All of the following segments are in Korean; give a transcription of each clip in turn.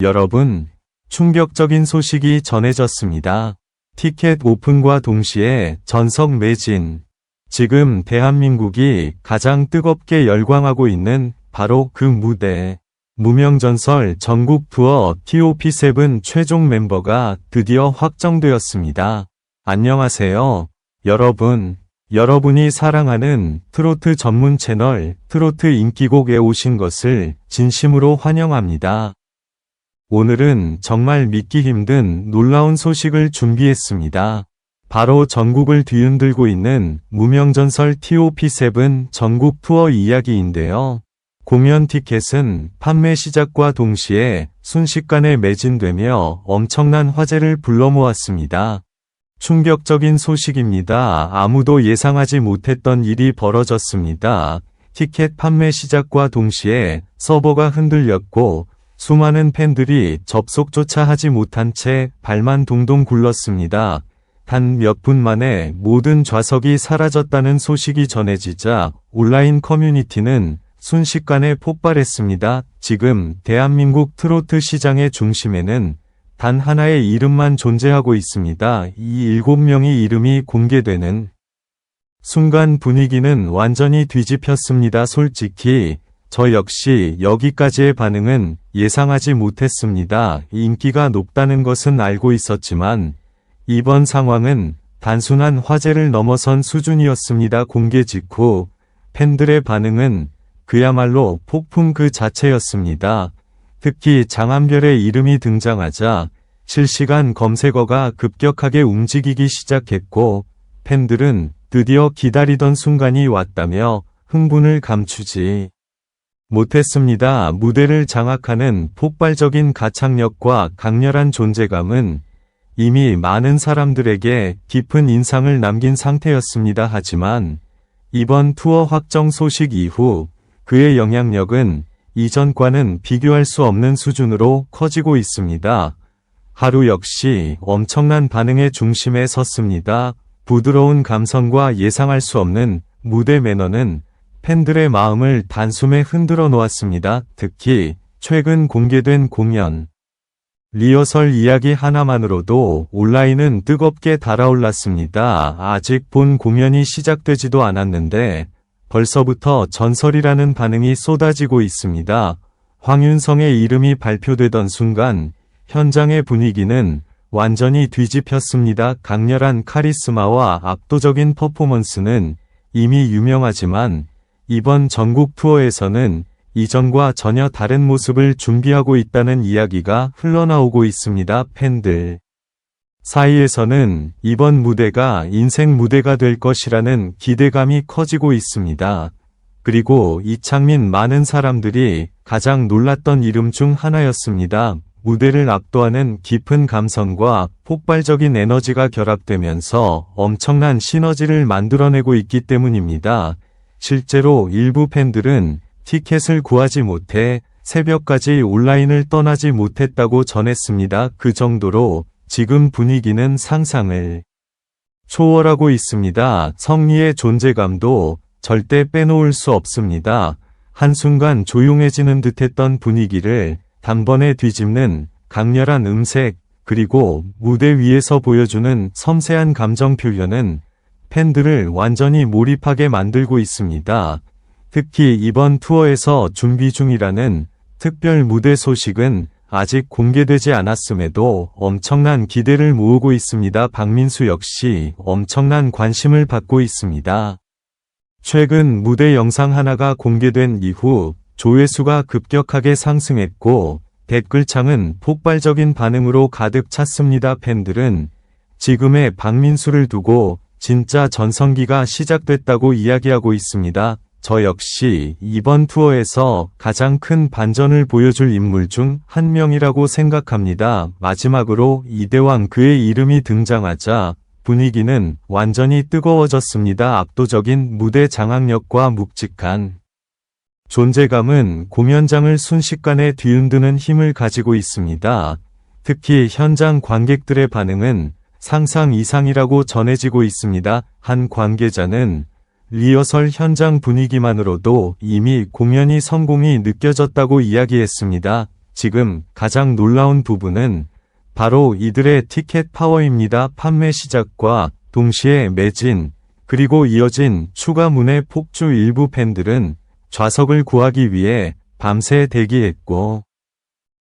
여러분, 충격적인 소식이 전해졌습니다. 티켓 오픈과 동시에 전석 매진. 지금 대한민국이 가장 뜨겁게 열광하고 있는 바로 그 무대. 무명전설 전국 투어 TOP7 최종 멤버가 드디어 확정되었습니다. 안녕하세요, 여러분. 여러분이 사랑하는 트로트 전문 채널 트로트 인기곡에 오신 것을 진심으로 환영합니다. 오늘은 정말 믿기 힘든 놀라운 소식을 준비했습니다. 바로 전국을 뒤흔들고 있는 무명전설 TOP7 전국 투어 이야기인데요. 공연 티켓은 판매 시작과 동시에 순식간에 매진되며 엄청난 화제를 불러 모았습니다. 충격적인 소식입니다. 아무도 예상하지 못했던 일이 벌어졌습니다. 티켓 판매 시작과 동시에 서버가 흔들렸고 수많은 팬들이 접속조차 하지 못한 채 발만 동동 굴렀습니다. 단 몇 분 만에 모든 좌석이 사라졌다는 소식이 전해지자 온라인 커뮤니티는 순식간에 폭발했습니다. 지금 대한민국 트로트 시장의 중심에는 단 하나의 이름만 존재하고 있습니다. 이 7명의 이름이 공개되는 순간 분위기는 완전히 뒤집혔습니다. 솔직히 저 역시 여기까지의 반응은 예상하지 못했습니다. 인기가 높다는 것은 알고 있었지만 이번 상황은 단순한 화제를 넘어선 수준이었습니다. 공개 직후 팬들의 반응은 그야말로 폭풍 그 자체였습니다. 특히 장한별의 이름이 등장하자 실시간 검색어가 급격하게 움직이기 시작했고 팬들은 드디어 기다리던 순간이 왔다며 흥분을 감추지 못했습니다. 무대를 장악하는 폭발적인 가창력과 강렬한 존재감은 이미 많은 사람들에게 깊은 인상을 남긴 상태였습니다. 하지만 이번 투어 확정 소식 이후 그의 영향력은 이전과는 비교할 수 없는 수준으로 커지고 있습니다. 하루 역시 엄청난 반응의 중심에 섰습니다. 부드러운 감성과 예상할 수 없는 무대 매너는 팬들의 마음을 단숨에 흔들어 놓았습니다. 특히 최근 공개된 공연 리허설 이야기 하나만으로도 온라인은 뜨겁게 달아올랐습니다. 아직 본 공연이 시작되지도 않았는데 벌써부터 전설이라는 반응이 쏟아지고 있습니다. 황윤성의 이름이 발표되던 순간 현장의 분위기는 완전히 뒤집혔습니다. 강렬한 카리스마와 압도적인 퍼포먼스는 이미 유명하지만 이번 전국 투어에서는 이전과 전혀 다른 모습을 준비하고 있다는 이야기가 흘러나오고 있습니다. 팬들 사이에서는 이번 무대가 인생 무대가 될 것이라는 기대감이 커지고 있습니다. 그리고 이창민 많은 사람들이 가장 놀랐던 이름 중 하나였습니다. 무대를 압도하는 깊은 감성과 폭발적인 에너지가 결합되면서 엄청난 시너지를 만들어내고 있기 때문입니다. 실제로 일부 팬들은 티켓을 구하지 못해 새벽까지 온라인을 떠나지 못했다고 전했습니다. 그 정도로 지금 분위기는 상상을 초월하고 있습니다. 성리의 존재감도 절대 빼놓을 수 없습니다. 한순간 조용해지는 듯했던 분위기를 단번에 뒤집는 강렬한 음색, 그리고 무대 위에서 보여주는 섬세한 감정 표현은 팬들을 완전히 몰입하게 만들고 있습니다. 특히 이번 투어에서 준비 중이라는 특별 무대 소식은 아직 공개되지 않았음에도 엄청난 기대를 모으고 있습니다. 박민수 역시 엄청난 관심을 받고 있습니다. 최근 무대 영상 하나가 공개된 이후 조회수가 급격하게 상승했고 댓글창은 폭발적인 반응으로 가득 찼습니다. 팬들은 지금의 박민수를 두고 진짜 전성기가 시작됐다고 이야기하고 있습니다. 저 역시 이번 투어에서 가장 큰 반전을 보여줄 인물 중 한 명이라고 생각합니다. 마지막으로 이대왕 그의 이름이 등장하자 분위기는 완전히 뜨거워졌습니다. 압도적인 무대 장악력과 묵직한 존재감은 공연장을 순식간에 뒤흔드는 힘을 가지고 있습니다. 특히 현장 관객들의 반응은 상상 이상이라고 전해지고 있습니다. 한 관계자는 리허설 현장 분위기만으로도 이미 공연이 성공이 느껴졌다고 이야기했습니다. 지금 가장 놀라운 부분은 바로 이들의 티켓 파워입니다. 판매 시작과 동시에 매진, 그리고 이어진 추가 문의 폭주. 일부 팬들은 좌석을 구하기 위해 밤새 대기했고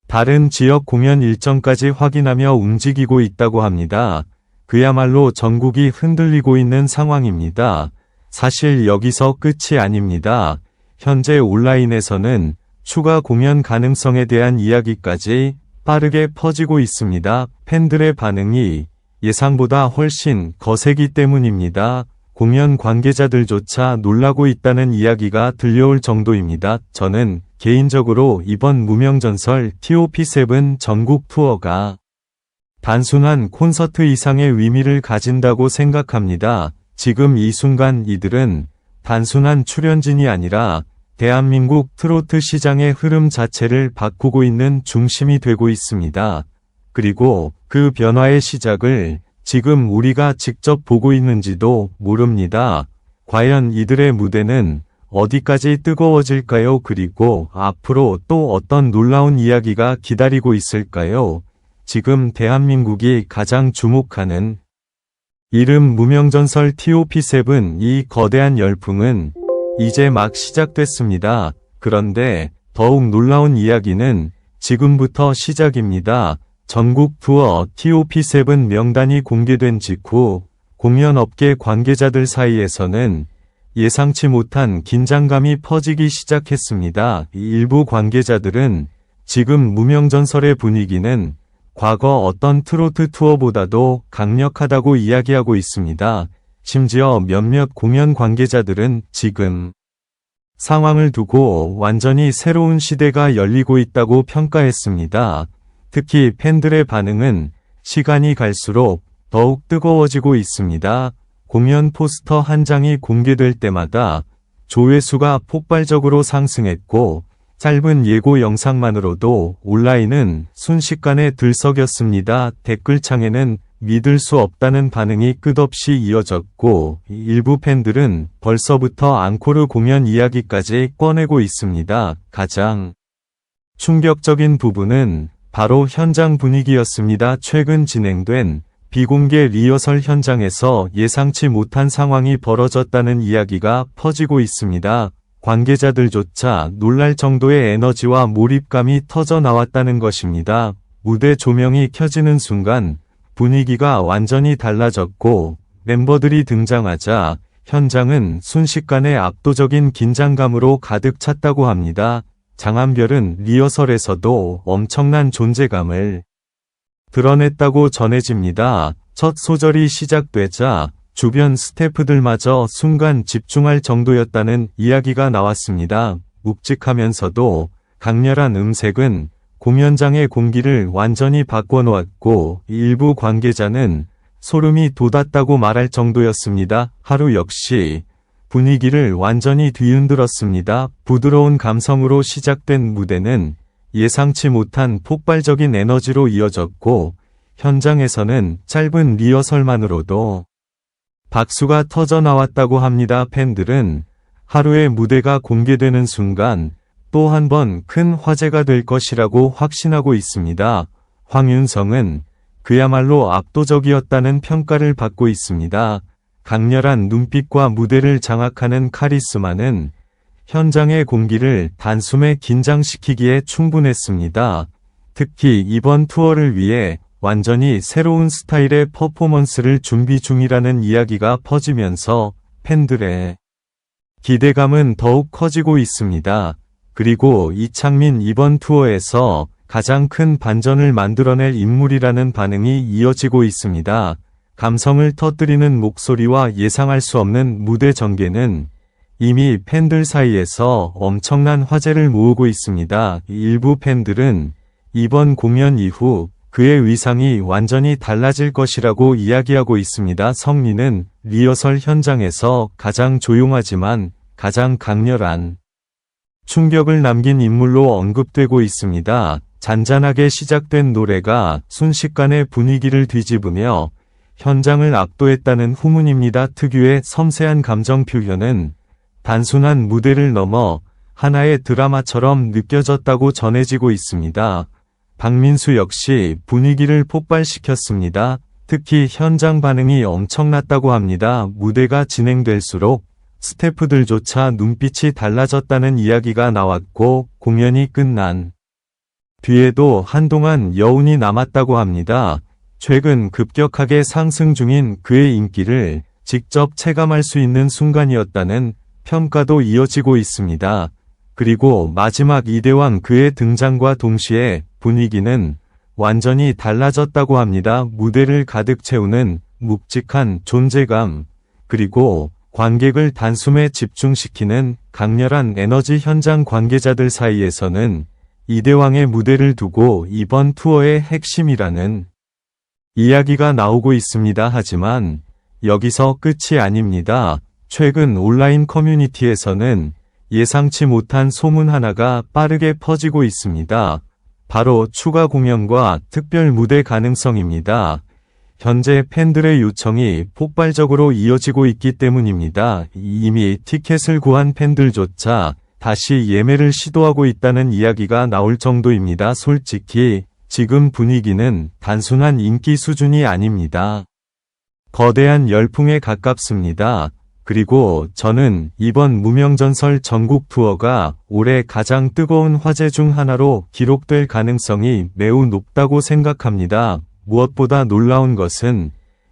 다른 지역 공연 일정까지 확인하며 움직이고 있다고 합니다. 그야말로 전국이 흔들리고 있는 상황입니다. 사실 여기서 끝이 아닙니다. 현재 온라인에서는 추가 공연 가능성에 대한 이야기까지 빠르게 퍼지고 있습니다. 팬들의 반응이 예상보다 훨씬 거세기 때문입니다. 공연 관계자들조차 놀라고 있다는 이야기가 들려올 정도입니다. 저는 개인적으로 이번 무명전설 TOP7 전국 투어가 단순한 콘서트 이상의 의미를 가진다고 생각합니다. 지금 이 순간 이들은 단순한 출연진이 아니라 대한민국 트로트 시장의 흐름 자체를 바꾸고 있는 중심이 되고 있습니다. 그리고 그 변화의 시작을 지금 우리가 직접 보고 있는지도 모릅니다. 과연 이들의 무대는 어디까지 뜨거워질까요? 그리고 앞으로 또 어떤 놀라운 이야기가 기다리고 있을까요? 지금 대한민국이 가장 주목하는 이름 무명전설 TOP7. 이 거대한 열풍은 이제 막 시작됐습니다. 그런데 더욱 놀라운 이야기는 지금부터 시작입니다. 전국 투어 TOP7 명단이 공개된 직후 공연업계 관계자들 사이에서는 예상치 못한 긴장감이 퍼지기 시작했습니다. 일부 관계자들은 지금 무명전설의 분위기는 과거 어떤 트로트 투어보다도 강력하다고 이야기하고 있습니다. 심지어 몇몇 공연 관계자들은 지금 상황을 두고 완전히 새로운 시대가 열리고 있다고 평가했습니다. 특히 팬들의 반응은 시간이 갈수록 더욱 뜨거워지고 있습니다. 공연 포스터 한 장이 공개될 때마다 조회수가 폭발적으로 상승했고 짧은 예고 영상만으로도 온라인은 순식간에 들썩였습니다. 댓글창에는 믿을 수 없다는 반응이 끝없이 이어졌고 일부 팬들은 벌써부터 앙코르 공연 이야기까지 꺼내고 있습니다. 가장 충격적인 부분은 바로 현장 분위기였습니다. 최근 진행된 비공개 리허설 현장에서 예상치 못한 상황이 벌어졌다는 이야기가 퍼지고 있습니다. 관계자들조차 놀랄 정도의 에너지와 몰입감이 터져 나왔다는 것입니다. 무대 조명이 켜지는 순간 분위기가 완전히 달라졌고 멤버들이 등장하자 현장은 순식간에 압도적인 긴장감으로 가득 찼다고 합니다. 장한별은 리허설에서도 엄청난 존재감을 드러냈다고 전해집니다. 첫 소절이 시작되자 주변 스태프들마저 순간 집중할 정도였다는 이야기가 나왔습니다. 묵직하면서도 강렬한 음색은 공연장의 공기를 완전히 바꿔놓았고 일부 관계자는 소름이 돋았다고 말할 정도였습니다. 하루 역시 분위기를 완전히 뒤흔들었습니다. 부드러운 감성으로 시작된 무대는 예상치 못한 폭발적인 에너지로 이어졌고 현장에서는 짧은 리허설만으로도 박수가 터져 나왔다고 합니다. 팬들은 하루의 무대가 공개되는 순간 또 한 번 큰 화제가 될 것이라고 확신하고 있습니다. 황윤성은 그야말로 압도적이었다는 평가를 받고 있습니다. 강렬한 눈빛과 무대를 장악하는 카리스마는 현장의 공기를 단숨에 긴장시키기에 충분했습니다. 특히 이번 투어를 위해 완전히 새로운 스타일의 퍼포먼스를 준비 중이라는 이야기가 퍼지면서 팬들의 기대감은 더욱 커지고 있습니다. 그리고 이창민 이번 투어에서 가장 큰 반전을 만들어낼 인물이라는 반응이 이어지고 있습니다. 감성을 터뜨리는 목소리와 예상할 수 없는 무대 전개는 이미 팬들 사이에서 엄청난 화제를 모으고 있습니다. 일부 팬들은 이번 공연 이후 그의 위상이 완전히 달라질 것이라고 이야기하고 있습니다. 성민은 리허설 현장에서 가장 조용하지만 가장 강렬한 충격을 남긴 인물로 언급되고 있습니다. 잔잔하게 시작된 노래가 순식간에 분위기를 뒤집으며 현장을 압도했다는 후문입니다. 특유의 섬세한 감정 표현은 단순한 무대를 넘어 하나의 드라마처럼 느껴졌다고 전해지고 있습니다. 박민수 역시 분위기를 폭발시켰습니다. 특히 현장 반응이 엄청났다고 합니다. 무대가 진행될수록 스태프들조차 눈빛이 달라졌다는 이야기가 나왔고 공연이 끝난 뒤에도 한동안 여운이 남았다고 합니다. 최근 급격하게 상승 중인 그의 인기를 직접 체감할 수 있는 순간이었다는 평가도 이어지고 있습니다. 그리고 마지막 이대왕 그의 등장과 동시에 분위기는 완전히 달라졌다고 합니다. 무대를 가득 채우는 묵직한 존재감, 그리고 관객을 단숨에 집중시키는 강렬한 에너지. 현장 관계자들 사이에서는 이대왕의 무대를 두고 이번 투어의 핵심이라는 이야기가 나오고 있습니다. 하지만 여기서 끝이 아닙니다. 최근 온라인 커뮤니티에서는 예상치 못한 소문 하나가 빠르게 퍼지고 있습니다. 바로 추가 공연과 특별 무대 가능성입니다. 현재 팬들의 요청이 폭발적으로 이어지고 있기 때문입니다. 이미 티켓을 구한 팬들조차 다시 예매를 시도하고 있다는 이야기가 나올 정도입니다. 솔직히 지금 분위기는 단순한 인기 수준이 아닙니다. 거대한 열풍에 가깝습니다. 그리고 저는 이번 무명전설 전국 투어가 올해 가장 뜨거운 화제 중 하나로 기록될 가능성이 매우 높다고 생각합니다. 무엇보다 놀라운 것은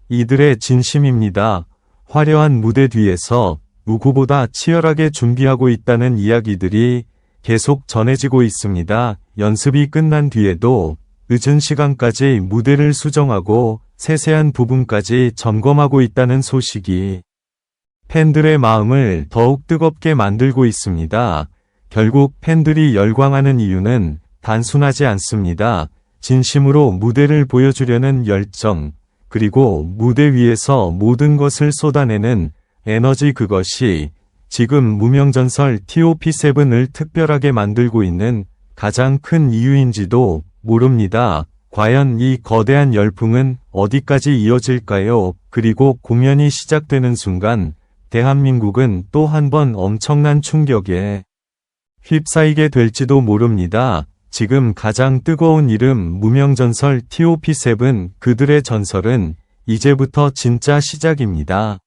이들의 진심입니다. 화려한 무대 뒤에서 누구보다 치열하게 준비하고 있다는 이야기들이 계속 전해지고 있습니다. 연습이 끝난 뒤에도 늦은 시간까지 무대를 수정하고 세세한 부분까지 점검하고 있다는 소식이 팬들의 마음을 더욱 뜨겁게 만들고 있습니다. 결국 팬들이 열광하는 이유는 단순하지 않습니다. 진심으로 무대를 보여주려는 열정, 그리고 무대 위에서 모든 것을 쏟아내는 에너지, 그것이 지금 무명전설 TOP7을 특별하게 만들고 있는 가장 큰 이유인지도 모릅니다. 과연 이 거대한 열풍은 어디까지 이어질까요? 그리고 공연이 시작되는 순간 대한민국은 또 한 번 엄청난 충격에 휩싸이게 될지도 모릅니다. 지금 가장 뜨거운 이름 무명전설 TOP7, 그들의 전설은 이제부터 진짜 시작입니다.